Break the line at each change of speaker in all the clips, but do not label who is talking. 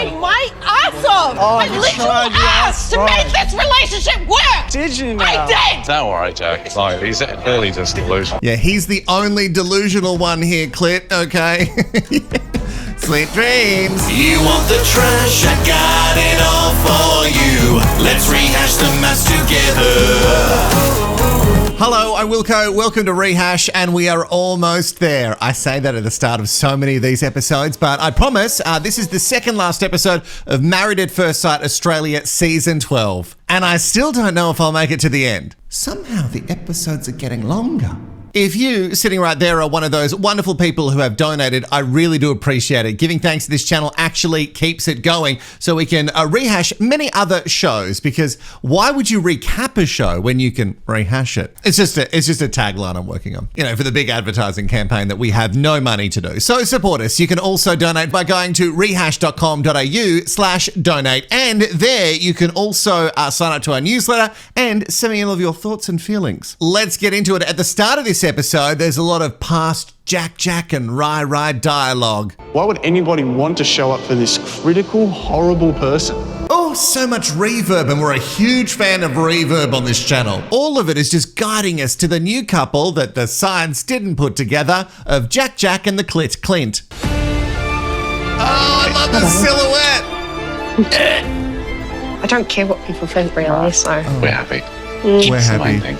tried my ass off. I literally asked to make this relationship work.
Did you now?
I did.
Don't worry, Jack. No, he's clearly just delusional.
Yeah, he's the only delusional one here, Clint, okay? Sweet dreams.
You want the trash? I got it all for you. Let's rehash the mess together.
Hello, I'm Wilko. Welcome to Rehash, and we are almost there. I say that at the start of so many of these episodes, but I promise this is the second last episode of Married at First Sight Australia Season 12. And I still don't know if I'll make it to the end. Somehow the episodes are getting longer. If you, sitting right there, are one of those wonderful people who have donated, I really do appreciate it. Giving thanks to this channel actually keeps it going so we can rehash many other shows, because why would you recap a show when you can rehash it? It's just a tagline I'm working on, you know, for the big advertising campaign that we have no money to do. So support us. You can also donate by going to rehash.com.au/donate, and there you can also sign up to our newsletter and send me all of your thoughts and feelings. Let's get into it. At the start of this episode, there's a lot of past Jack and Rai dialogue.
Why would anybody want to show up for this critical, horrible person?
Oh, so much reverb, and we're a huge fan of reverb on this channel. All of it is just guiding us to the new couple that the science didn't put together of Jack and the Clint. Oh, I love the silhouette.
I don't care what people think, really, so.
We're happy.
We're happy.
Thing.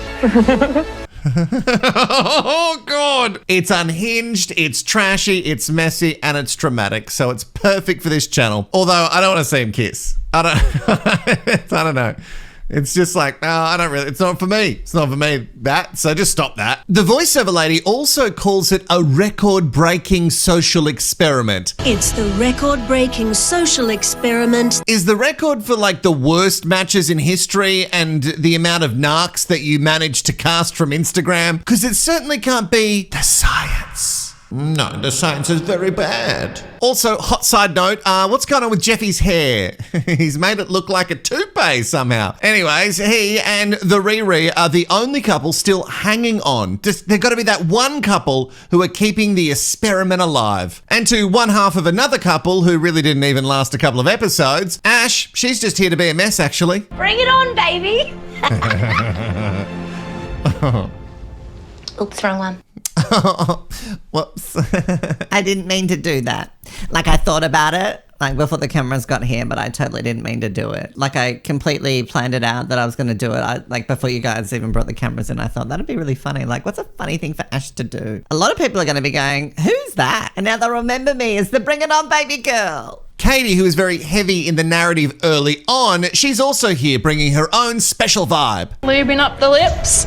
Oh, God. It's unhinged, it's trashy, it's messy, and it's dramatic. So it's perfect for this channel. Although I don't want to see him kiss. I don't know. It's just like, no, I don't really, it's not for me. It's not for me, that. So just stop that. The voiceover lady also calls it a record-breaking social experiment.
It's the record-breaking social experiment.
Is the record for like the worst matches in history and the amount of narcs that you managed to cast from Instagram? Because it certainly can't be the science. No, the science is very bad. Also, hot side note, what's going on with Jeffy's hair? He's made it look like a toupee somehow. Anyways, he and the Riri are the only couple still hanging on. There's got to be that one couple who are keeping the experiment alive. And to one half of another couple who really didn't even last a couple of episodes, Ash, she's just here to be a mess, actually.
Bring it on, baby. Oops, wrong one.
Whoops.
I didn't mean to do that. Like, I thought about it, like, before the cameras got here, but I totally didn't mean to do it. Like, I completely planned it out that I was going to do it. Like, before you guys even brought the cameras in, I thought that'd be really funny. Like, what's a funny thing for Ash to do? A lot of people are going to be going, who's that? And now they'll remember me as the Bring It On Baby girl.
Katie, who is very heavy in the narrative early on, she's also here bringing her own special vibe.
Lubing up the lips.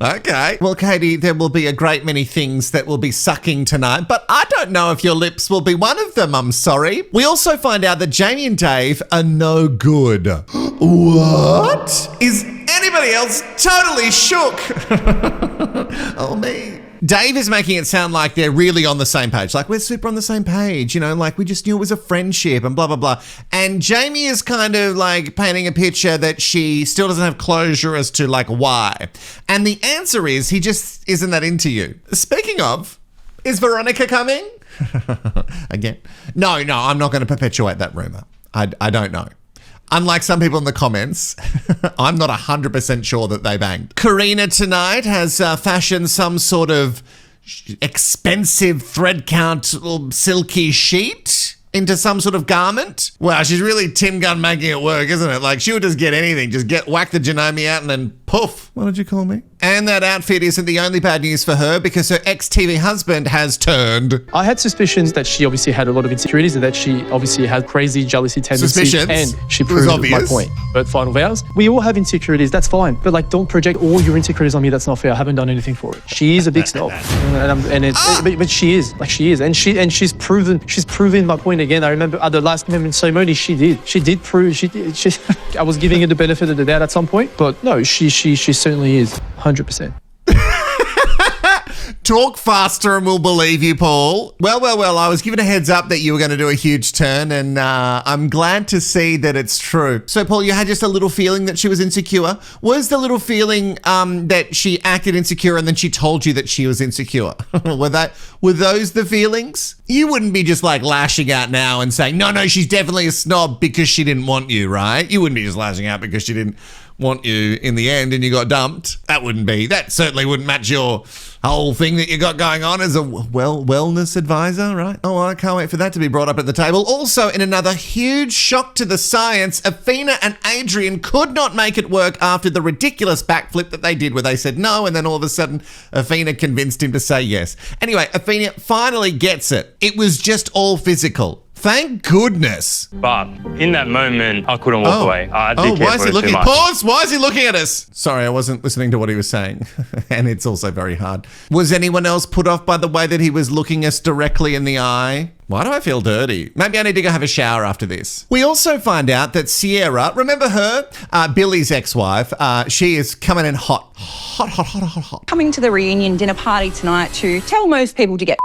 Okay. Well, Katie, there will be a great many things that will be sucking tonight, but I don't know if your lips will be one of them, I'm sorry. We also find out that Jamie and Dave are no good. What? Is anybody else totally shook? Oh, me. Dave is making it sound like they're really on the same page. Like, we're super on the same page, you know, like we just knew it was a friendship and blah, blah, blah. And Jamie is kind of like painting a picture that she still doesn't have closure as to like why. And the answer is he just isn't that into you. Speaking of, is Veronica coming? Again? No, I'm not going to perpetuate that rumor. I don't know. Unlike some people in the comments, I'm not 100% sure that they banged. Carina tonight has fashioned some sort of expensive thread count silky sheet into some sort of garment. Wow, she's really Tim Gunn making it work, isn't it? Like, she would just get anything, just whack the Janome out and then poof. What did you call me? And that outfit isn't the only bad news for her, because her ex-TV husband has turned.
I had suspicions that she obviously had a lot of insecurities and that she obviously had crazy jealousy tendencies.
Suspicions?
And she proved my point. But final vows, we all have insecurities, that's fine. But like, don't project all your insecurities on me, that's not fair. I haven't done anything for it. She is a big snob. But she is, like she is. And she's proven my point again. I remember at the last moment ceremony, she did prove, I was giving her the benefit of the doubt at some point, but no, she certainly is 100%.
Talk faster and we'll believe you, Paul. Well, I was given a heads up that you were going to do a huge turn, and I'm glad to see that it's true. So, Paul, you had just a little feeling that she was insecure. Was the little feeling that she acted insecure and then she told you that she was insecure? Were those the feelings? You wouldn't be just like lashing out now and saying, no, she's definitely a snob because she didn't want you, right? You wouldn't be just lashing out because she didn't want you in the end and you got dumped. That certainly wouldn't match your whole thing that you got going on as a wellness advisor, right? Oh, I can't wait for that to be brought up at the table. Also, in another huge shock to the science, Awhina and Adrian could not make it work after the ridiculous backflip that they did where they said no and then all of a sudden Awhina convinced him to say yes. Anyway, Awhina finally gets it. It was just all physical. Thank goodness.
But in that moment, I couldn't walk away. I did care
why is
for
he
it
looking?
too much.
Pause. Why is he looking at us? Sorry, I wasn't listening to what he was saying. And it's also very hard. Was anyone else put off by the way that he was looking us directly in the eye? Why do I feel dirty? Maybe I need to go have a shower after this. We also find out that Sierah, remember her? Billy's ex-wife, she is coming in hot.
Coming to the reunion dinner party tonight to tell most people to get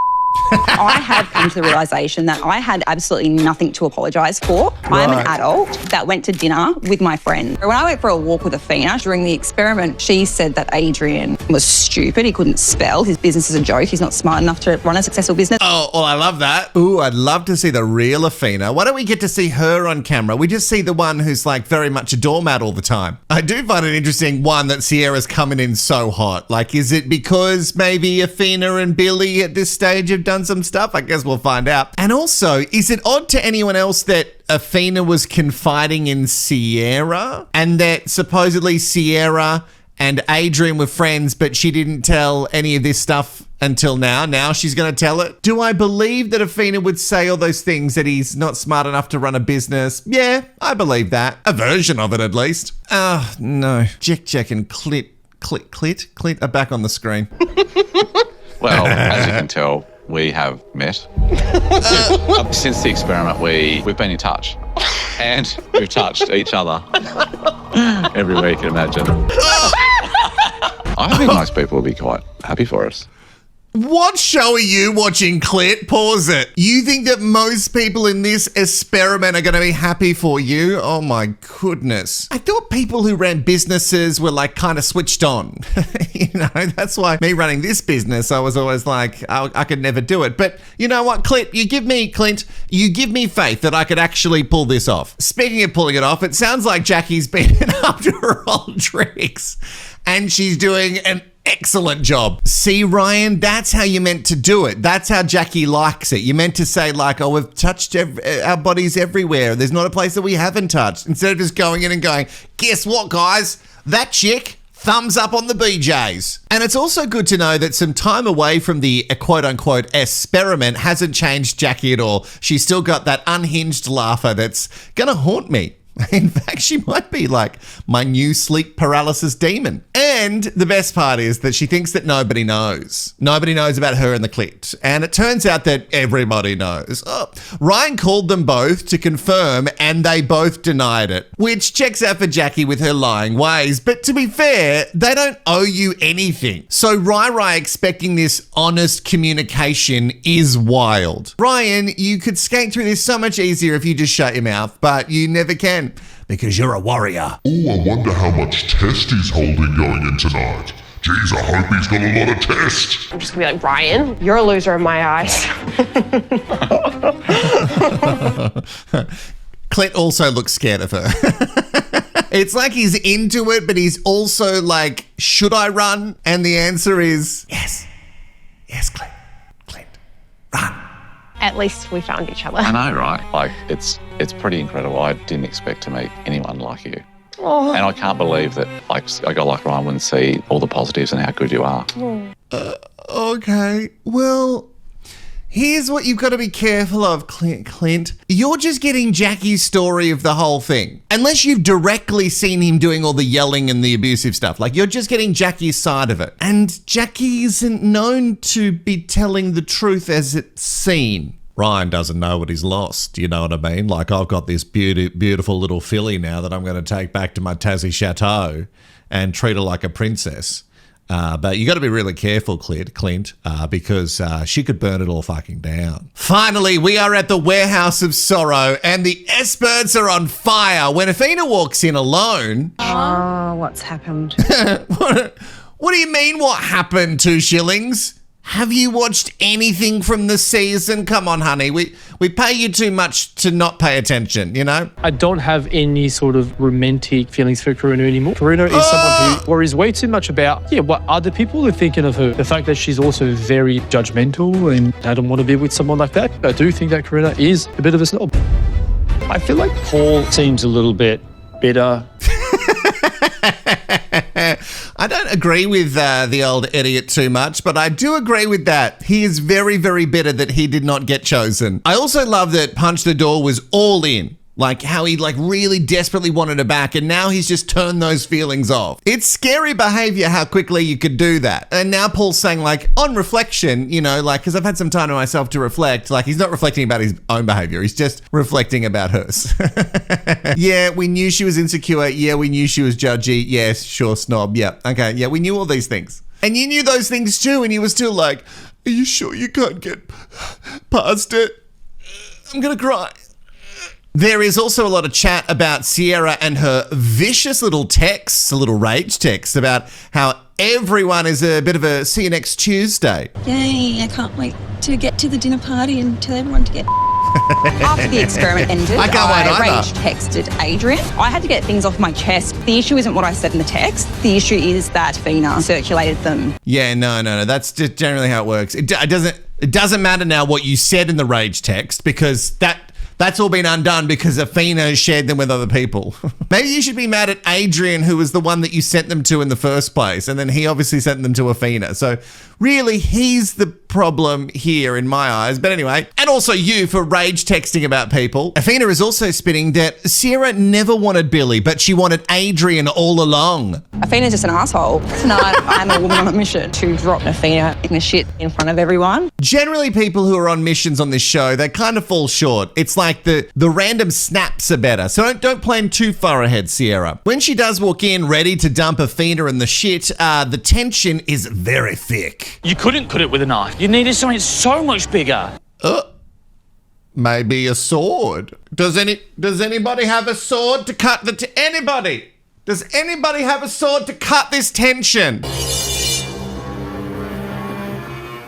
I have come to the realisation that I had absolutely nothing to apologise for. I'm an adult that went to dinner with my friend. When I went for a walk with Awhina during the experiment, she said that Adrian was stupid. He couldn't spell. His business is a joke. He's not smart enough to run a successful business.
Oh, well, I love that. Ooh, I'd love to see the real Awhina. Why don't we get to see her on camera? We just see the one who's like very much a doormat all the time. I do find it interesting, one, that Sierra's coming in so hot. Like, is it because maybe Awhina and Billy at this stage have done some stuff? I guess we'll find out. And also, is it odd to anyone else that Awhina was confiding in Sierra and that supposedly Sierra and Adrian were friends, but she didn't tell any of this stuff until now? Now she's going to tell it? Do I believe that Awhina would say all those things, that he's not smart enough to run a business? Yeah, I believe that. A version of it, at least. Oh, no. Jack and Clint are back on the screen.
Well, as you can tell, we have met. Since the experiment, we've been in touch. And we've touched each other everywhere you can imagine. I think most people will be quite happy for us.
What show are you watching, Clint? Pause it. You think that most people in this experiment are going to be happy for you? Oh my goodness. I thought people who ran businesses were like kind of switched on. You know, that's why me running this business, I was always like, I could never do it. But you know what, Clint, you give me faith that I could actually pull this off. Speaking of pulling it off, it sounds like Jacqui's been up to her old tricks and she's doing an excellent job. See, Ryan, that's how you meant to do it. That's how Jacqui likes it. You meant to say like, oh, we've touched our bodies everywhere. There's not a place that we haven't touched. Instead of just going in and going, guess what, guys? That chick, thumbs up on the BJs. And it's also good to know that some time away from the quote-unquote experiment hasn't changed Jacqui at all. She's still got that unhinged laugher that's going to haunt me. In fact, she might be like my new sleep paralysis demon. And the best part is that she thinks that nobody knows. Nobody knows about her and the clit. And it turns out that everybody knows. Oh, Ryan called them both to confirm and they both denied it, which checks out for Jacqui with her lying ways. But to be fair, they don't owe you anything. So Rai expecting this honest communication is wild. Ryan, you could skate through this so much easier if you just shut your mouth, but you never can. Because you're a warrior.
Oh, I wonder how much test he's holding going in tonight. Jeez, I hope he's got a lot of test.
I'm just gonna be like, Ryan, you're a loser in my eyes.
Clint also looks scared of her. It's like he's into it, but he's also like, should I run? And the answer is yes. Yes, Clint, run.
At least we found each other.
I know, right? Like, it's pretty incredible. I didn't expect to meet anyone like you.
Oh.
And I can't believe that like a guy like Ryan wouldn't see all the positives and how good you are.
Okay, well, here's what you've got to be careful of, Clint. You're just getting Jacqui's story of the whole thing. Unless you've directly seen him doing all the yelling and the abusive stuff. Like, you're just getting Jacqui's side of it. And Jacqui isn't known to be telling the truth as it's seen. Ryan doesn't know what he's lost, you know what I mean? Like, I've got this beautiful little filly now that I'm going to take back to my Tassie chateau and treat her like a princess. But you got to be really careful, Clint, because she could burn it all fucking down. Finally, we are at the warehouse of sorrow, and the experts are on fire when Awhina walks in alone.
Oh, what's happened?
What do you mean, what happened, 2 shillings? Have you watched anything from the season? Come on, honey. We pay you too much to not pay attention, you know?
I don't have any sort of romantic feelings for Carina anymore. Carina is someone who worries way too much about, what other people are thinking of her. The fact that she's also very judgmental, and I don't want to be with someone like that. I do think that Carina is a bit of a snob. I feel like Paul seems a little bit bitter.
I don't agree with the old idiot too much, but I do agree with that. He is very, very bitter that he did not get chosen. I also love that Punch the Door was all in. Like how he really desperately wanted her back, and now he's just turned those feelings off. It's scary behavior how quickly you could do that. And now Paul's saying on reflection, because I've had some time to myself to reflect, he's not reflecting about his own behavior. He's just reflecting about hers. Yeah, we knew she was insecure. Yeah, we knew she was judgy. Yes, sure, snob. Yeah, okay. Yeah, we knew all these things. And you knew those things too, and you were still like, are you sure you can't get past it? I'm gonna cry. There is also a lot of chat about Sierah and her vicious little texts, a little rage text about how everyone is a bit of a see you next Tuesday.
Yay, I can't wait to get to the dinner party and tell everyone to get
After the experiment ended,
I can't wait either.
rage texted Adrian. I had to get things off my chest. The issue isn't what I said in the text. The issue is that Awhina circulated them.
Yeah, no. That's just generally how it works. It doesn't matter now what you said in the rage text, because that's all been undone because Awhina shared them with other people. Maybe you should be mad at Adrian, who was the one that you sent them to in the first place, and then he obviously sent them to Awhina. So really, he's the problem here in my eyes. But anyway, and also you for rage texting about people. Awhina is also spinning that Sierah never wanted Billy, but she wanted Adrian all along.
Awhina's just an asshole. Tonight, I'm a woman on a mission to drop Awhina in the shit in front of everyone.
Generally, people who are on missions on this show, they kind of fall short. It's like the random snaps are better. So don't plan too far ahead, Sierra. When she does walk in ready to dump Awhina in the shit, the tension is very thick.
You couldn't cut it with a knife. You needed something so much bigger.
Maybe a sword. Does anybody have a sword to cut anybody? Does anybody have a sword to cut this tension?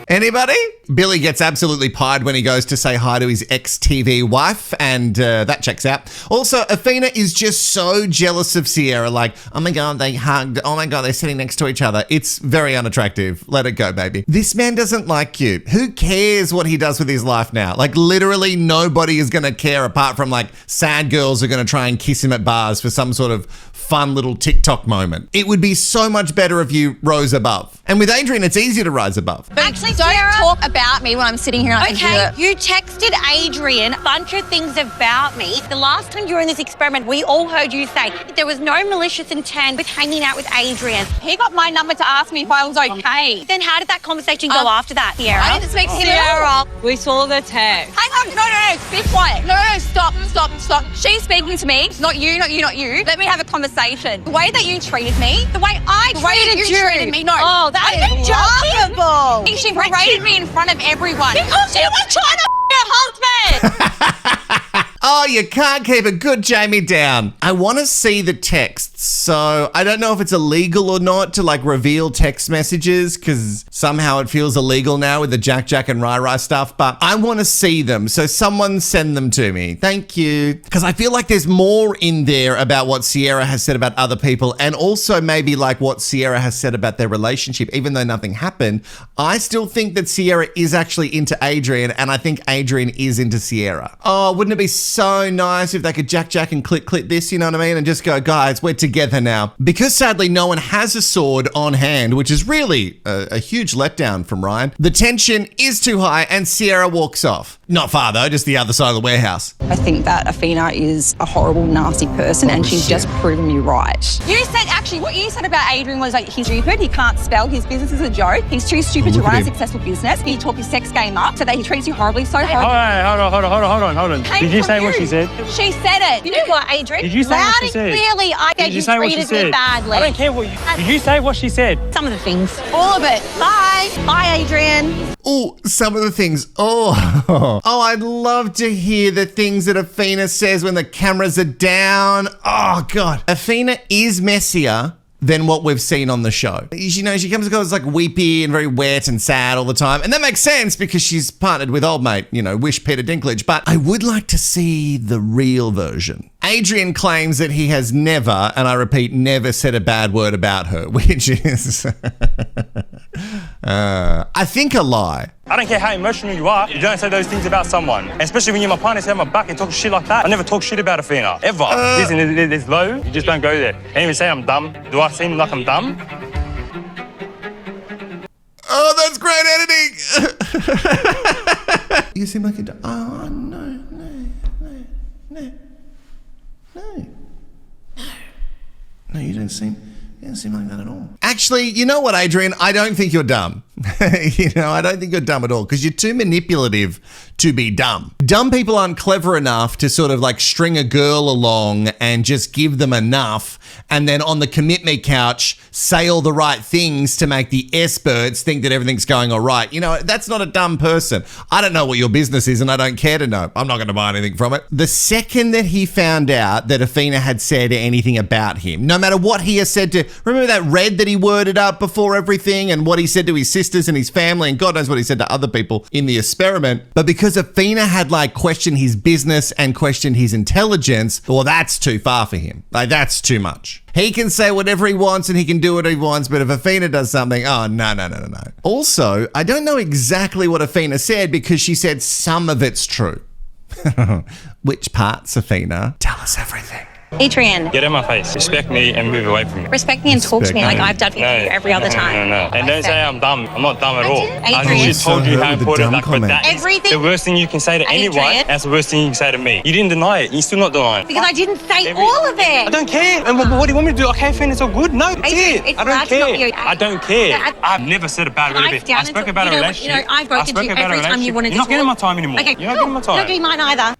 Anybody? Billy gets absolutely pied when he goes to say hi to his ex-TV wife, and that checks out. Also, Awhina is just so jealous of Sierra, oh my God, they hugged. Oh my God, they're sitting next to each other. It's very unattractive. Let it go, baby. This man doesn't like you. Who cares what he does with his life now? Literally nobody is going to care apart from sad girls are going to try and kiss him at bars for some sort of fun little TikTok moment. It would be so much better if you rose above. And with Adrian, it's easier to rise above.
Actually, don't talk about me when I'm sitting here. Okay, you texted Adrian a bunch of things about me. The last time you were in this experiment, we all heard you say there was no malicious intent with hanging out with Adrian. He got my number to ask me if I was okay. Then how did that conversation go after that, Sierra? I didn't speak to him at all.
We saw the text.
Hang on, no, be quiet. No, stop. She's speaking to me, not you. Let me have a conversation. The way that you treated me, the way you treated me, no.
Oh, that is laughable.
She paraded me in front of everyone. Because she was trying to her husband.
Oh, you can't keep a good Jamie down. I want to see the texts. So I don't know if it's illegal or not to reveal text messages, because somehow it feels illegal now with the Jack and Rai stuff, but I want to see them. So someone send them to me. Thank you. Because I feel like there's more in there about what Sierra has said about other people, and also maybe what Sierra has said about their relationship. Even though nothing happened, I still think that Sierra is actually into Adrian, and I think Adrian is into Sierra. Oh, wouldn't it be so nice if they could Jack and click this, you know what I mean? And just go, guys, we're together now. Because sadly, no one has a sword on hand, which is really a huge letdown from Ryan. The tension is too high and Sierra walks off. Not far though, just the other side of the warehouse.
I think that Awhina is a horrible, nasty person, and she's just proven me right.
You said, actually, what you said about Adrian was like, he's stupid, he can't spell, his business is a joke, he's too stupid to run a successful business, he talked his sex game up so that he treats you horribly, so horribly.
Hold on. Did you say what she said?
She said it. You know what, Adrian?
Did you say what she said?
Clearly, I said you treated me badly.
I don't care what you... Did you say what she said?
Some of the things. All of it. Bye. Bye, Adrian.
Oh, some of the things. Oh, I'd love to hear the things that Awhina says when the cameras are down. Oh, God. Awhina is messier than what we've seen on the show. You know, she comes across like weepy and very wet and sad all the time. And that makes sense because she's partnered with old mate, you know, wish Peter Dinklage. But I would like to see the real version. Adrian claims that he has never, and I repeat, never said a bad word about her, which is, I think, a lie.
I don't care how emotional you are, you don't say those things about someone. And especially when you're my partner, say my back and talk shit like that. I never talk shit about Awhina, ever. Listen, it's low, you just don't go there. And even say I'm dumb. Do I seem like I'm dumb?
Oh, that's great editing. You seem like a dumb. Oh, no. No, you don't seem like that at all. Actually, you know what, Adrian? I don't think you're dumb. I don't think you're dumb at all because you're too manipulative to be dumb. Dumb people aren't clever enough to sort of like string a girl along and just give them enough and then on the commit me couch say all the right things to make the experts think that everything's going all right. You know, that's not a dumb person. I don't know what your business is and I don't care to know. I'm not going to buy anything from it. The second that he found out that Awhina had said anything about him, no matter what he has said to, remember that red that he worded up before everything and what he said to his sisters and his family and God knows what he said to other people in the experiment. But because Awhina had like questioned his business and questioned his intelligence, well, that's too far for him. Like that's too much. He can say whatever he wants and he can do what he wants, but if Awhina does something, oh, no. Also, I don't know exactly what Awhina said because she said some of it's true. Which parts, Awhina? Tell us everything.
Adrian.
Get in my face. Respect me and move away from me.
Respect me and talk to me like I've done for you every other time.
No. And don't say I'm dumb. I'm not dumb at all. I
Adrian.
just told you how important that, but that is
everything.
the worst thing you can say to anyone. That's the worst thing you can say to me. You didn't deny it. You're still not denying it.
Because I didn't say all of it.
I don't care. And what do you want me to do? Okay, fine, it's all good. No,
Adrian,
I don't care. I don't care. I've never said a bad word of it. I spoke about a relationship.
I've spoken to you every time you wanted to
You're not getting my time anymore.
Okay,
you're not getting my time.
You're not getting mine either.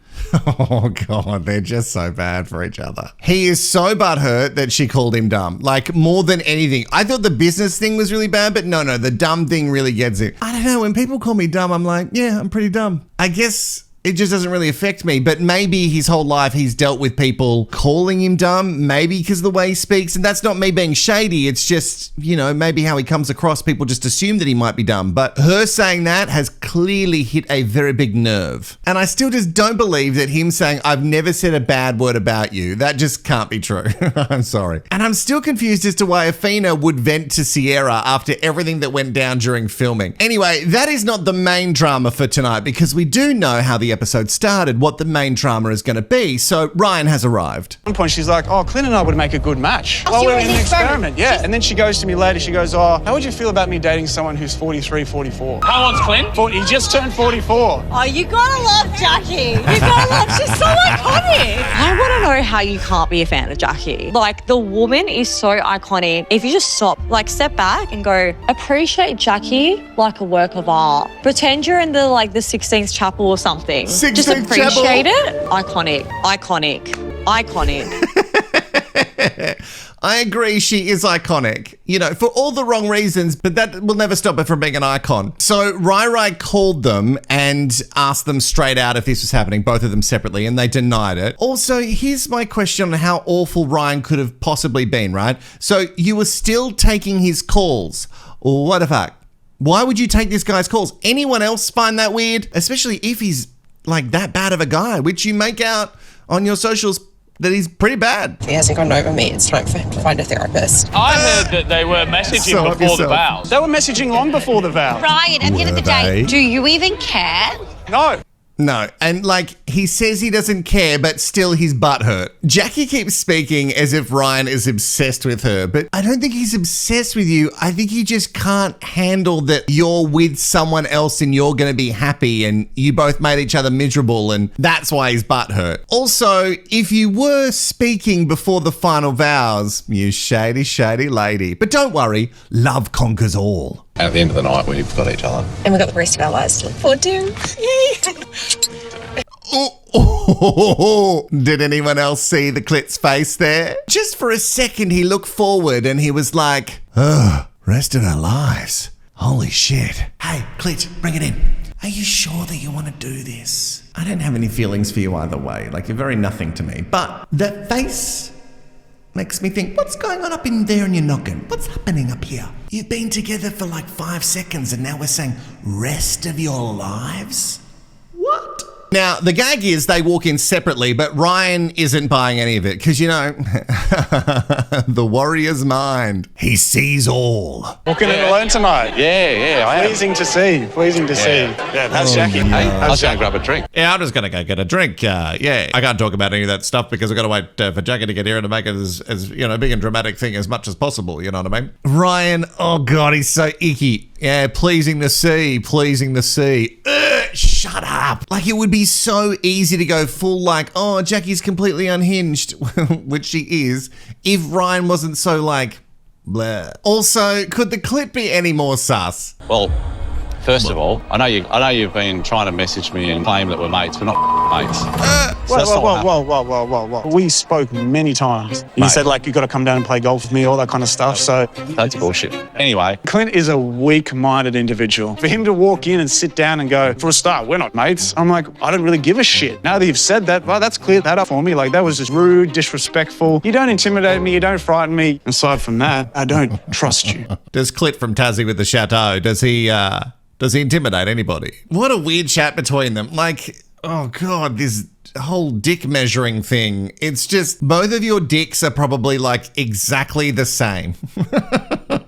Oh, God, they're just so bad for each other. He is so butthurt that she called him dumb. Like, more than anything. I thought the business thing was really bad, but no, the dumb thing really gets it. I don't know, when people call me dumb, I'm like, yeah, I'm pretty dumb. I guess it just doesn't really affect me, but maybe his whole life he's dealt with people calling him dumb, maybe because of the way he speaks, and that's not me being shady, it's just, maybe how he comes across, people just assume that he might be dumb, but her saying that has clearly hit a very big nerve. And I still just don't believe that him saying, I've never said a bad word about you, that just can't be true. I'm sorry. And I'm still confused as to why Awhina would vent to Sierah after everything that went down during filming. Anyway, that is not the main drama for tonight, because we do know how the episode started, what the main drama is going to be. So Ryan has arrived.
At one point she's like, oh, Clint and I would make a good match.
Oh,
while
so
we
you're
were in
in
the
the experiment.
experiment. Yeah. And then she goes to me later, she goes, oh, how would you feel about me dating someone who's 43, 44?
How old's Clint?
He just turned 44.
Oh, you gotta love Jacqui. You gotta love, she's so iconic.
I want to know how you can't be a fan of Jacqui. Like, the woman is so iconic. If you just step back and go, appreciate Jacqui like a work of art. Pretend you're in the 16th chapel or something.
16th
just appreciate
chapel.
it. Iconic.
I agree, she is iconic, for all the wrong reasons, but that will never stop her from being an icon. So Rai called them and asked them straight out if this was happening, both of them separately, and they denied it. Also, here's my question on how awful Ryan could have possibly been, right? So you were still taking his calls. What the fuck? Why would you take this guy's calls? Anyone else find that weird? Especially if he's like that bad of a guy, which you make out on your socials that he's pretty bad.
If he hasn't gotten over me, it's time for him to find a therapist.
I heard that they were messaging before the vows.
They were messaging long before the vows.
Ryan, at the end of the day, do you even care?
No.
No, and like he says he doesn't care, but still his butt hurt. Jacqui keeps speaking as if Ryan is obsessed with her, but I don't think he's obsessed with you. I think he just can't handle that you're with someone else and you're going to be happy and you both made each other miserable, and that's why his butt hurt. Also, if you were speaking before the final vows, you shady, shady lady. But don't worry, love conquers all.
At the end of the night, we've got each other.
And we've got the rest of our lives to look forward to.
Did anyone else see the Clit's face there? Just for a second, he looked forward and he was like, rest of our lives. Holy shit. Hey, Clit, bring it in. Are you sure that you want to do this? I don't have any feelings for you either way. Like, you're very nothing to me. But that face makes me think, what's going on up in there in your noggin? What's happening up here? You've been together for like 5 seconds and now we're saying rest of your lives? What? Now, the gag is they walk in separately, but Ryan isn't buying any of it because, you know, the warrior's mind. He sees all.
Walking in alone tonight.
Yeah, I am.
Pleasing to see. Yeah, how's Jacqui?
Hey, I was going to grab a drink.
Yeah, I'm just going to go get a drink. Yeah, I can't talk about any of that stuff because I've got to wait for Jacqui to get here and to make it as you know, big and dramatic thing as much as possible. You know what I mean? Ryan, oh God, he's so icky. Yeah, pleasing to see. Shut up. Like, it would be so easy to go full like, oh, Jacqui's completely unhinged, which she is, if Ryan wasn't so like, blah. Also, could the Clit be any more sus?
Well, first of all, I know you've been trying to message me and claim that we're mates. We're not mates.
Whoa. We spoke many times. You said, like, you got to come down and play golf with me, all that kind of stuff. So
that's bullshit. Anyway.
Clint is a weak-minded individual. For him to walk in and sit down and go, for a start, we're not mates. I'm like, I don't really give a shit. Now that you've said that, well, that's cleared that up for me. Like, that was just rude, disrespectful. You don't intimidate me. You don't frighten me. Aside from that, I don't trust you.
Does Clit from Tassie with the chateau, does he intimidate anybody? What a weird chat between them. Like, oh God, this whole dick measuring thing. It's just both of your dicks are probably like exactly the same.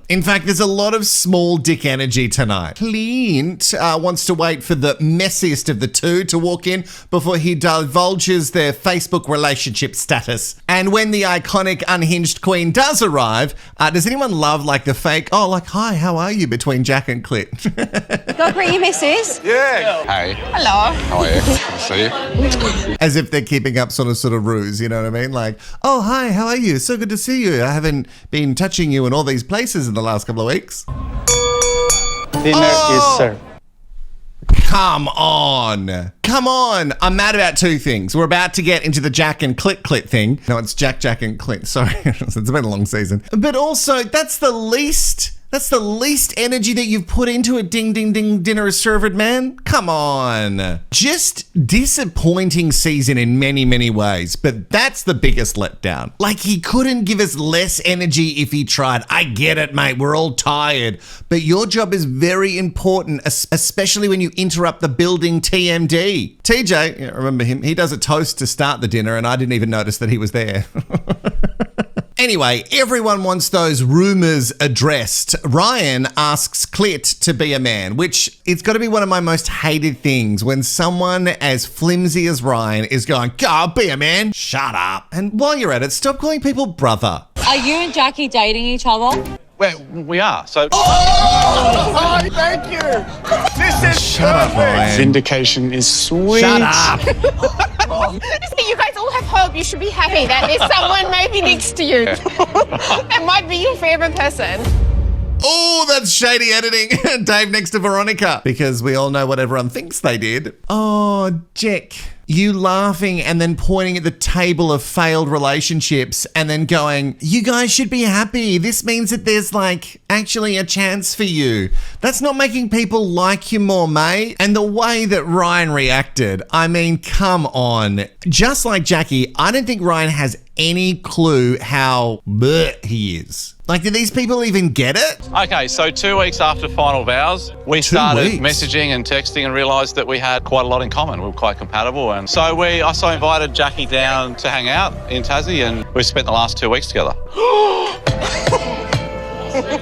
In fact, there's a lot of small dick energy tonight. Clint wants to wait for the messiest of the two to walk in before he divulges their Facebook relationship status. And when the iconic unhinged queen does arrive, does anyone love like the fake, oh, like, hi, how are you between Jack and Clint?
Go greet your missus.
Yeah.
Hey.
Hello.
How are you? See you.
As if they're keeping up sort of ruse, you know what I mean? Like, oh, hi, how are you? So good to see you. I haven't been touching you in all these places in the last couple of weeks.
Dinner is served.
Come on. I'm mad about two things. We're about to get into the Jack and Clit thing. No, it's Jack and Clint. Sorry. It's been a long season. But also, that's the least energy that you've put into it. Ding, ding, ding, dinner is served, man. Come on. Just disappointing season in many, many ways. But that's the biggest letdown. Like, he couldn't give us less energy if he tried. I get it, mate. We're all tired. But your job is very important, especially when you interrupt the building TMD. TJ, remember him? He does a toast to start the dinner, and I didn't even notice that he was there. Anyway, everyone wants those rumours addressed. Ryan asks Clit to be a man, which it's got to be one of my most hated things when someone as flimsy as Ryan is going, go, be a man. Shut up. And while you're at it, stop calling people brother.
Are you and Jacqui dating each other?
Well, we are, so...
Oh, thank you. This is
Shut up, Ryan.
Vindication is sweet.
Shut up.
You guys all have hope. You should be happy that there's someone maybe next to you. That might be your favorite person.
Oh, that's shady editing. Dave next to Veronica. Because we all know what everyone thinks they did. Oh, Jack. You laughing and then pointing at the table of failed relationships and then going, you guys should be happy. This means that there's like actually a chance for you. That's not making people like you more, mate. And the way that Ryan reacted, I mean, come on. Just like Jacqui, I don't think Ryan has any clue how bleh he is. Like, do these people even get it?
Okay, so 2 weeks after final vows, we started messaging and texting and realised that we had quite a lot in common. We were quite compatible. And so I invited Jacqui down to hang out in Tassie, and we spent the last 2 weeks together.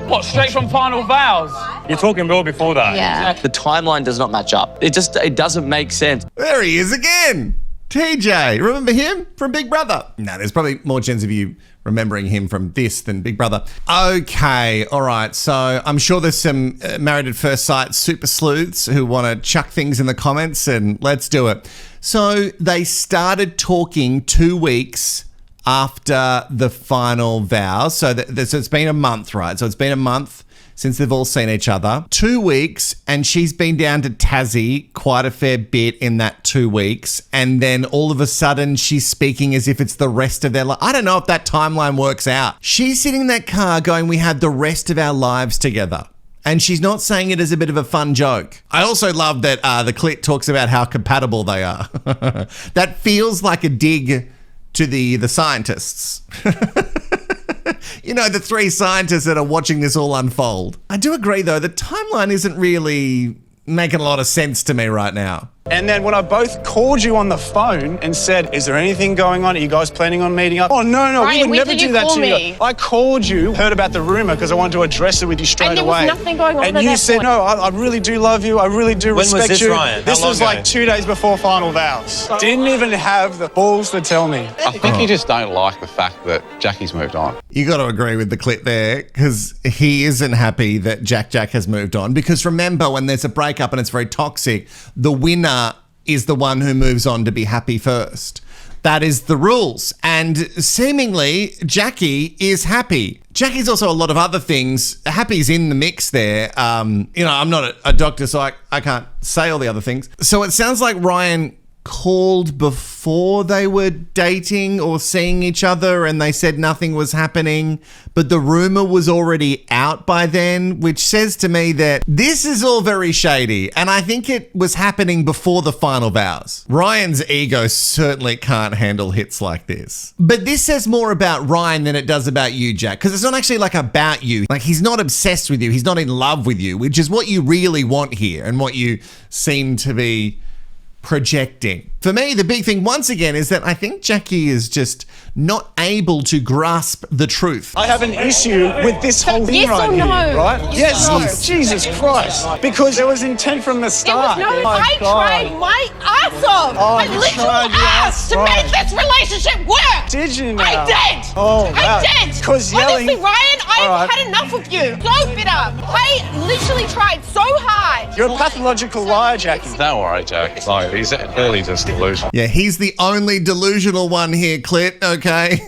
What, straight from final vows?
You're talking well before that.
Yeah.
The timeline does not match up. It doesn't make sense.
There he is again. TJ, remember him from Big Brother? No, there's probably more chance of you remembering him from this than Big Brother. Okay, all right. So I'm sure there's some Married at First Sight super sleuths who want to chuck things in the comments, and let's do it. So they started talking 2 weeks after the final vows. So it's been a month, right? So it's been a month since they've all seen each other. 2 weeks, and she's been down to Tassie quite a fair bit in that 2 weeks. And then all of a sudden, she's speaking as if it's the rest of their life. I don't know if that timeline works out. She's sitting in that car going, we have the rest of our lives together. And she's not saying it as a bit of a fun joke. I also love that the clip talks about how compatible they are. That feels like a dig to the scientists. You know, the 3 scientists that are watching this all unfold. I do agree, though, the timeline isn't really making a lot of sense to me right now.
And then when I both called you on the phone and said, is there anything going on? Are you guys planning on meeting up? Oh, no,
Ryan,
we would never
did you
do that
call
to
me?
you. I called you, heard about the rumor because I wanted to address it with you straight
and
away.
And there was nothing going on
and
at
you
that
said,
point.
no, I really do love you. I really do
When was
respect
this,
you.
Ryan? How
This
long
was
ago?
like 2 days before final vows. Didn't even have the balls to tell me.
I think you just don't like the fact that Jacqui's moved on.
You got to agree with the clip there, because he isn't happy that Jack has moved on. Because remember, when there's a breakup and it's very toxic, the winner is the one who moves on to be happy first. That is the rules. And seemingly, Jacqui is happy. Jacqui's also a lot of other things. Happy's in the mix there. You know, I'm not a doctor, so I can't say all the other things. So it sounds like Ryan called before they were dating or seeing each other, and they said nothing was happening, but the rumor was already out by then, which says to me that this is all very shady, and I think it was happening before the final vows. Ryan's ego certainly can't handle hits like this. But this says more about Ryan than it does about you, Jack, because it's not actually like about you. Like, he's not obsessed with you, he's not in love with you, which is what you really want here and what you seem to be projecting. For me, the big thing once again is that I think Jacqui is just not able to grasp the truth.
I have an issue with this whole thing
Yes
right
or no?
here, right?
Yes or no?
Jesus Christ. Because there was intent from the start.
I tried my ass off.
Oh,
I
you
literally
tried your
asked
ass
to
off.
make this relationship work.
Did you now?
I did.
Oh, wow.
I did.
'Cause yelling-
Honestly, Ryan, I've
All right.
had enough of you. So fed up. I literally tried so hard.
You're a pathological liar, Jacqui.
Don't worry, Jack. Like, he's clearly just delusional.
Yeah, he's the only delusional one here, Clint, okay?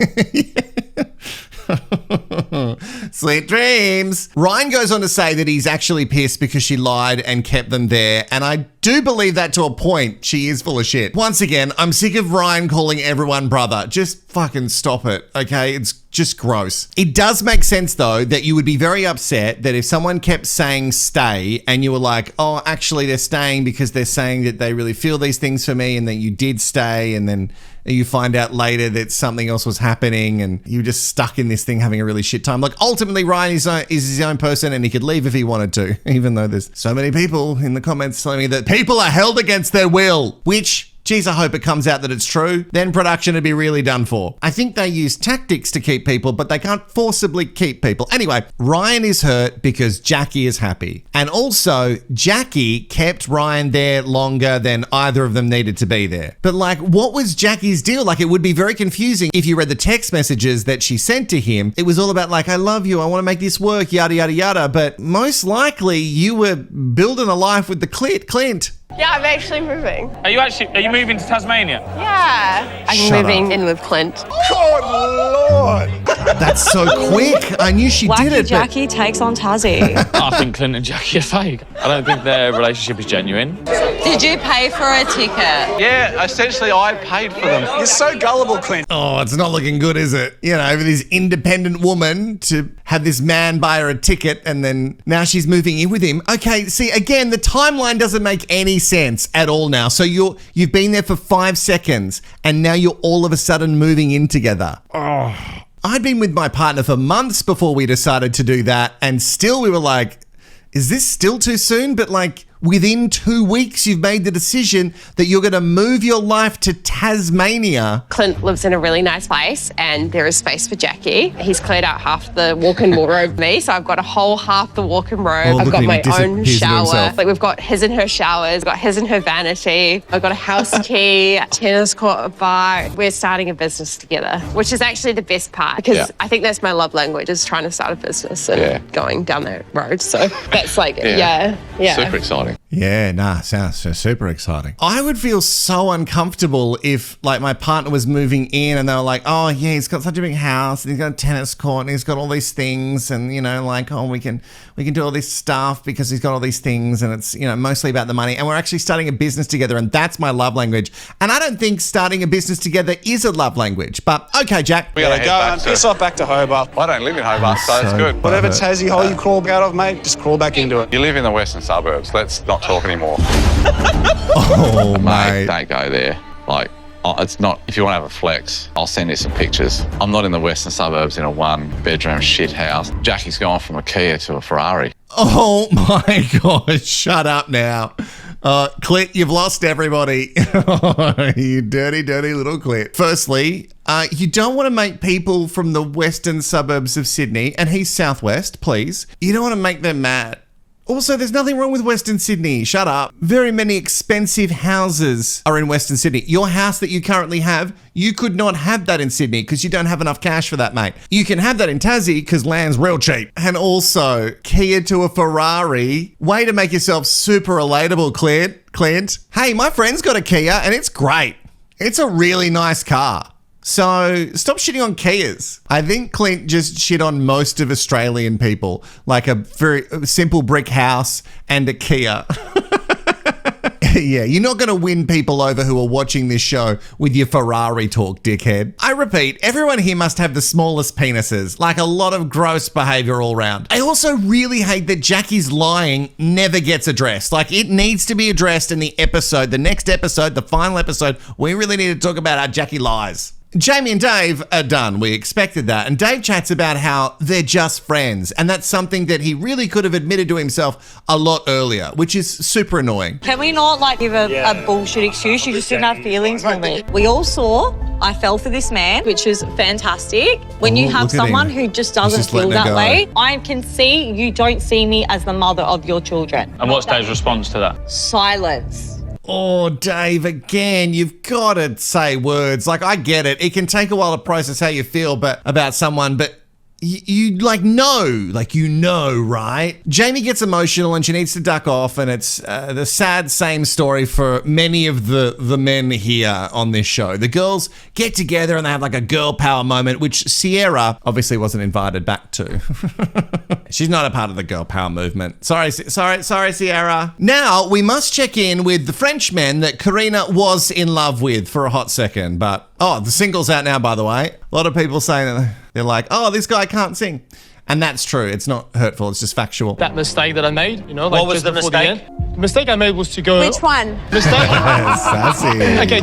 Sweet dreams. Ryan goes on to say that he's actually pissed because she lied and kept them there, and I do believe that to a point. She is full of shit. Once again, I'm sick of Ryan calling everyone brother. Just fucking stop it, okay? It's just gross. It does make sense, though, that you would be very upset that if someone kept saying stay and you were like, oh, actually they're staying because they're saying that they really feel these things for me, and then you did stay, and then you find out later that something else was happening and you were just stuck in this thing having a really shit time. Like, ultimately, Ryan is his own person and he could leave if he wanted to, even though there's so many people in the comments telling me that people are held against their will, which, geez, I hope it comes out that it's true. Then production would be really done for. I think they use tactics to keep people, but they can't forcibly keep people. Anyway, Ryan is hurt because Jacqui is happy. And also, Jacqui kept Ryan there longer than either of them needed to be there. But like, what was Jacqui's deal? Like, it would be very confusing if you read the text messages that she sent to him. It was all about like, I love you, I want to make this work, yada, yada, yada. But most likely you were building a life with the Clint.
Yeah, I'm actually moving.
Are you moving to Tasmania?
Yeah. I'm
Shut
moving
up.
in with Clint.
Good Lord.
That's so quick. I knew she did it. But
Jacqui takes on Tassie.
I think Clint and Jacqui are fake. I don't think their relationship is genuine.
Did you pay for a ticket?
Yeah, essentially I paid for them.
You're so gullible, Clint.
oh, it's not looking good, is it? You know, for this independent woman to have this man buy her a ticket and then now she's moving in with him. Okay, see, again, the timeline doesn't make any sense at all now. So you've been there for 5 seconds and now you're all of a sudden moving in together. Oh. I'd been with my partner for months before we decided to do that, and still we were like, is this still too soon? But like, within 2 weeks, you've made the decision that you're going to move your life to Tasmania.
Clint lives in a really nice place and there is space for Jacqui. He's cleared out half the walk-in wardrobe for me, so I've got a whole half the walk-in robe. I've got my own shower. Like we've got his and her showers, we've got his and her vanity. I've got a house key, a tennis court, a bar. We're starting a business together, which is actually the best part because I think that's my love language, is trying to start a business and going down that road. So that's like,
Super exciting.
Yeah, sounds super exciting. I would feel so uncomfortable if like my partner was moving in and they were like, oh yeah, he's got such a big house and he's got a tennis court and he's got all these things and, you know, like, oh, we can do all this stuff because he's got all these things and it's, you know, mostly about the money and we're actually starting a business together and that's my love language. And I don't think starting a business together is a love language, but okay, Jack.
We gotta go and piss off back to Hobart.
I don't live in Hobart, so it's good.
Whatever Tassie hole you crawl out of, mate, just crawl back into it.
You live in the western suburbs. Let's not talk anymore.
Oh,
mate, don't go there. Like, it's not, if you want to have a flex, I'll send you some pictures. I'm not in the western suburbs in a 1-bedroom shit house. Jackie's gone from a Kia to a Ferrari.
Oh my gosh, shut up now. Clint, you've lost everybody. You dirty, dirty little Clint. Firstly, you don't want to make people from the western suburbs of Sydney, and he's southwest, please. You don't want to make them mad. Also, there's nothing wrong with Western Sydney. Shut up. Very many expensive houses are in Western Sydney. Your house that you currently have, you could not have that in Sydney because you don't have enough cash for that, mate. You can have that in Tassie because land's real cheap. And also, Kia to a Ferrari. Way to make yourself super relatable, Clint. Hey, my friend's got a Kia and it's great. It's a really nice car. So stop shitting on Kias. I think Clint just shit on most of Australian people, like a very simple brick house and a Kia. Yeah, you're not going to win people over who are watching this show with your Ferrari talk, dickhead. I repeat, everyone here must have the smallest penises, like a lot of gross behavior all around. I also really hate that Jackie's lying never gets addressed. Like, it needs to be addressed in the episode, the next episode, the final episode. We really need to talk about how Jacqui lies. Jamie and Dave are done. We expected that. And Dave chats about how they're just friends. And that's something that he really could have admitted to himself a lot earlier, which is super annoying.
Can we not like give a bullshit excuse? You just didn't have feelings for me. We all saw I fell for this man, which is fantastic. When you have someone who just doesn't feel that way, I can see you don't see me as the mother of your children.
And what's Dave's response to that?
Silence.
Oh, Dave, again, you've got to say words. Like, I get it. It can take a while to process how you feel about someone, but you know, right? Jamie gets emotional and she needs to duck off, and it's the sad same story for many of the men here on this show. The girls get together and they have like a girl power moment, which Sierra obviously wasn't invited back to. She's not a part of the girl power movement. Sorry, Sierra. Now, we must check in with the Frenchman that Carina was in love with for a hot second, but the single's out now, by the way. A lot of people saying that they're like, oh, this guy can't sing. And that's true. It's not hurtful. It's just factual.
That mistake that I made, you know, like
what was the mistake?
The mistake I made was to go.
Which one?
Mistake.
Sassy.
Okay,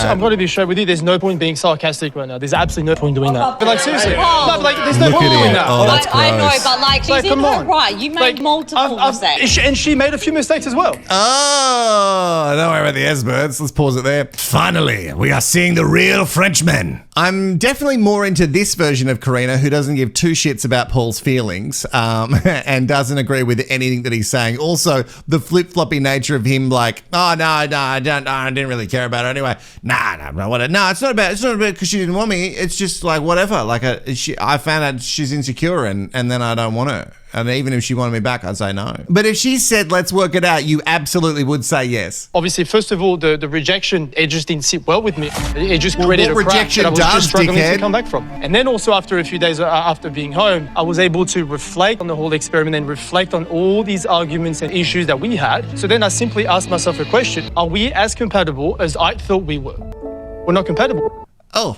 I'm going to be straight with you. There's no point being sarcastic right now. There's absolutely no point doing that. But like seriously, there's no point doing that.
Oh, that's
I know,
gross.
but like she's in her right. You made multiple mistakes.
And she made a few mistakes as well.
Oh, don't worry about the S-birds. Let's pause it there. Finally, we are seeing the real Frenchman. I'm definitely more into this version of Carina, who doesn't give two shits about Paul's feelings and doesn't agree with anything that he's saying. Also, the flip-floppy nature of him like, oh, no, I didn't really care about her anyway. No, it's not about because she didn't want me. It's just like whatever. Like I found out she's insecure and then I don't want her. And even if she wanted me back, I'd say no. But if she said, let's work it out, you absolutely would say yes.
Obviously, first of all, the rejection, it just didn't sit well with me. It just created a crack that I was just struggling to come back from. And then also after a few days after being home, I was able to reflect on the whole experiment and reflect on all these arguments and issues that we had. So then I simply asked myself a question. Are we as compatible as I thought we were? We're not compatible.
Oh.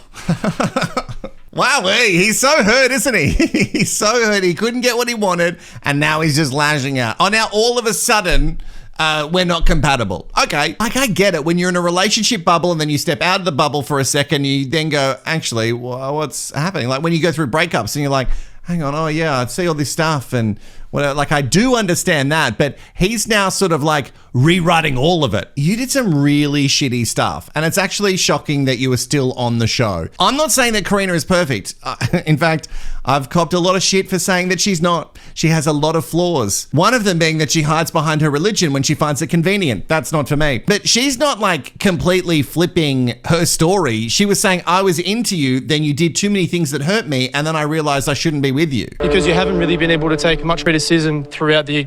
Wow, he's so hurt, isn't he? He's so hurt. He couldn't get what he wanted, and now he's just lashing out. Oh, now all of a sudden, we're not compatible. Okay, like I get it. When you're in a relationship bubble and then you step out of the bubble for a second, you then go, actually, what's happening? Like when you go through breakups and you're like, hang on, oh yeah, I see all this stuff and Well, like, I do understand that, but he's now sort of like rewriting all of it. You did some really shitty stuff, and it's actually shocking that you were still on the show. I'm not saying that Carina is perfect. In fact, I've copped a lot of shit for saying that she's not. She has a lot of flaws. One of them being that she hides behind her religion when she finds it convenient. That's not for me. But she's not like completely flipping her story. She was saying, I was into you, then you did too many things that hurt me, and then I realized I shouldn't be with you.
Because you haven't really been able to take much criticism throughout the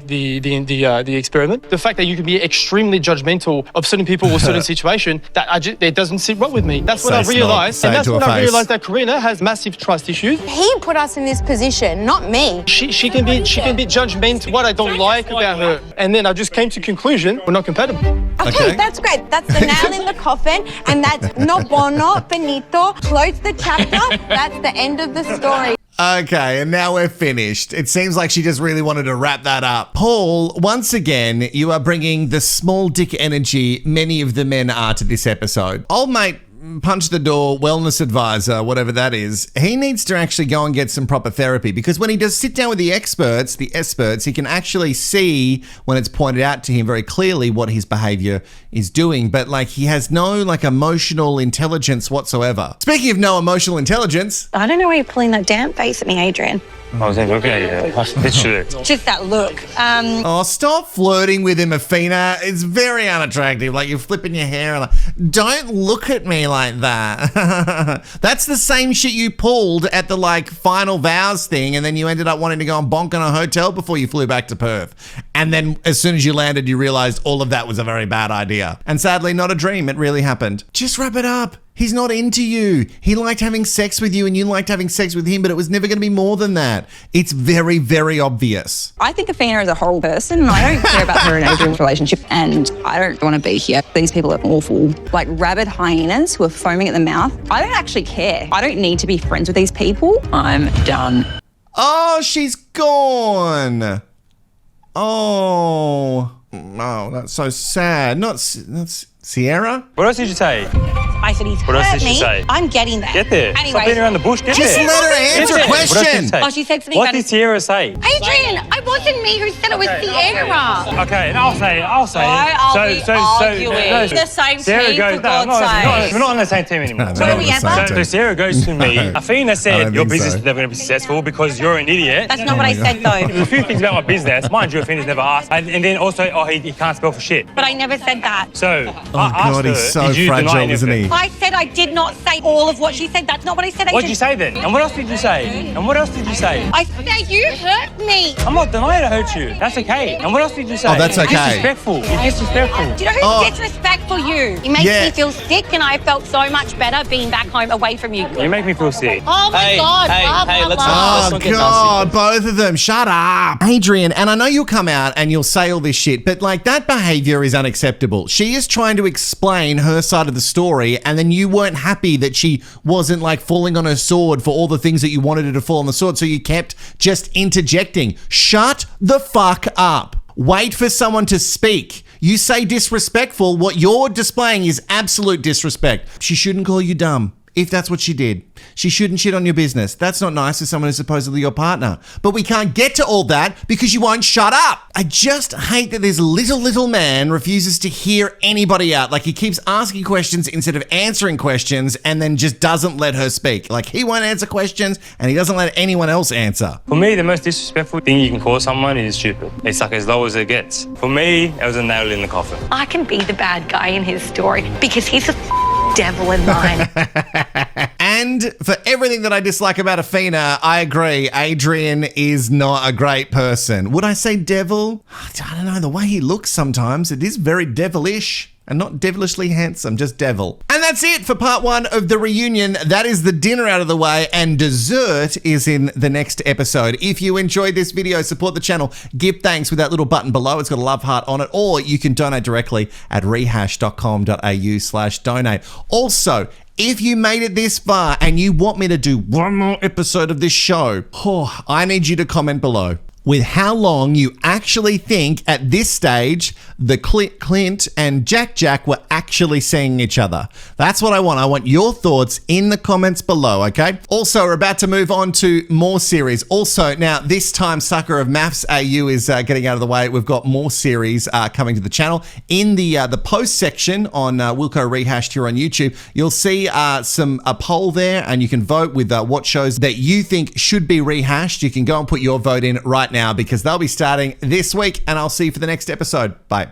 experiment. The fact that you can be extremely judgmental of certain people or certain situation, it doesn't sit well with me. That's what I realized. And that's when I realized that Carina has massive trust issues.
He put us in this position, not me.
She can be judgmental what I don't like about her. And then I just came to conclusion we're not compatible.
Okay, that's great. That's the nail in the coffin, and that's no bono, finito, close the chapter. That's the end of the story.
Okay, and now we're finished. It seems like she just really wanted to wrap that up. Paul, once again, you are bringing the small dick energy many of the men are to this episode. Old mate punch the door wellness advisor, whatever that is, he needs to actually go and get some proper therapy, because when he does sit down with the experts, he can actually see when it's pointed out to him very clearly what his behavior is doing, but like he has no like emotional intelligence whatsoever. Speaking of no emotional intelligence,
I don't know why you're pulling that damn face at me, Adrian.
I was looking at you. Literally.
Just that look.
Oh, stop flirting with him, Awhina. It's very unattractive. Like, you're flipping your hair. And like, don't look at me like that. That's the same shit you pulled at the like final vows thing, and then you ended up wanting to go and bonk in a hotel before you flew back to Perth. And then as soon as you landed, you realized all of that was a very bad idea. And sadly, not a dream. It really happened. Just wrap it up. He's not into you. He liked having sex with you and you liked having sex with him, but it was never going to be more than that. It's very, very obvious.
I think Awhina is a horrible person, and I don't care about her and Adrian's relationship, and I don't want to be here. These people are awful. Like rabid hyenas who are foaming at the mouth. I don't actually care. I don't need to be friends with these people. I'm done.
Oh, she's gone. Oh, that's so sad. That's Sierah?
What else did you say?
I said he's
What else
hurt
did she
me.
say?
I'm getting there.
Get there.
Anyway.
Stop beating around the bush. Get
Just
there.
let her answer a question.
What else did she say?
Oh, she said something
What
about
did Sierra say?
Adrian, it wasn't me who said it was Sierra.
Okay, and I'll say it.
Why are we arguing? The same
Sarah
team,
goes,
for God's sake.
we're not on the same team anymore.
What are we ever?
So Sarah goes to me. Awhina said your
think
business
so.
is never going to be successful because you're an idiot.
That's not what I said, though.
There's a few things about my business. Mind you, Awhina's never asked. And then also, he can't spell for shit.
But I never said that.
So,
Oh,
I asked
God,
her,
he's so
did you
fragile,
deny
isn't
anything?
he?
I said I did not say all of what she said. That's not what I said.
What did you say then? And what else did you say? And what else did you say?
I said you hurt me.
I'm not denying I hurt you. That's okay. And what else did you say?
Oh, that's okay.
Disrespectful. You're disrespectful.
Do you know who's disrespectful? You. It makes
Yeah.
me feel sick, and I felt so much better being back home away from you.
You make me feel sick.
Oh my God. Blah, blah,
let's
blah.
not-
Oh,
not get
God, both of them. Shut up. Adrian, and I know you'll come out and you'll say all this shit, but like that behavior is unacceptable. She is trying to explain her side of the story, and then you weren't happy that she wasn't like falling on her sword for all the things that you wanted her to fall on the sword, so you kept just interjecting. Shut the fuck up. Wait for someone to speak. You say disrespectful. What you're displaying is absolute disrespect. She shouldn't call you dumb. If that's what she did. She shouldn't shit on your business. That's not nice to someone who's supposedly your partner. But we can't get to all that because you won't shut up. I just hate that this little man refuses to hear anybody out. Like he keeps asking questions instead of answering questions and then just doesn't let her speak. Like he won't answer questions and he doesn't let anyone else answer.
For me, the most disrespectful thing you can call someone is stupid. It's like as low as it gets. For me, it was a nail in the coffin.
I can be the bad guy in his story because he's a devil in mine.
And for everything that I dislike about Awhina, I agree. Adrian is not a great person. Would I say devil? I don't know. The way he looks sometimes, it is very devilish. And not devilishly handsome, just devil. And that's it for part 1 of the reunion. That is the dinner out of the way, and dessert is in the next episode. If you enjoyed this video, support the channel. Give thanks with that little button below. It's got a love heart on it. Or you can donate directly at rehash.com.au/donate. Also, if you made it this far and you want me to do one more episode of this show, I need you to comment below. with how long you actually think at this stage the Clint and Jack were actually seeing each other. That's what I want. I want your thoughts in the comments below, okay? Also, we're about to move on to more series. Also, now this time Sucker of MAFS AU is getting out of the way. We've got more series coming to the channel. In the post section on Wilko Rehashed here on YouTube, you'll see a poll there, and you can vote with what shows that you think should be rehashed. You can go and put your vote in right now because they'll be starting this week, and I'll see you for the next episode. Bye.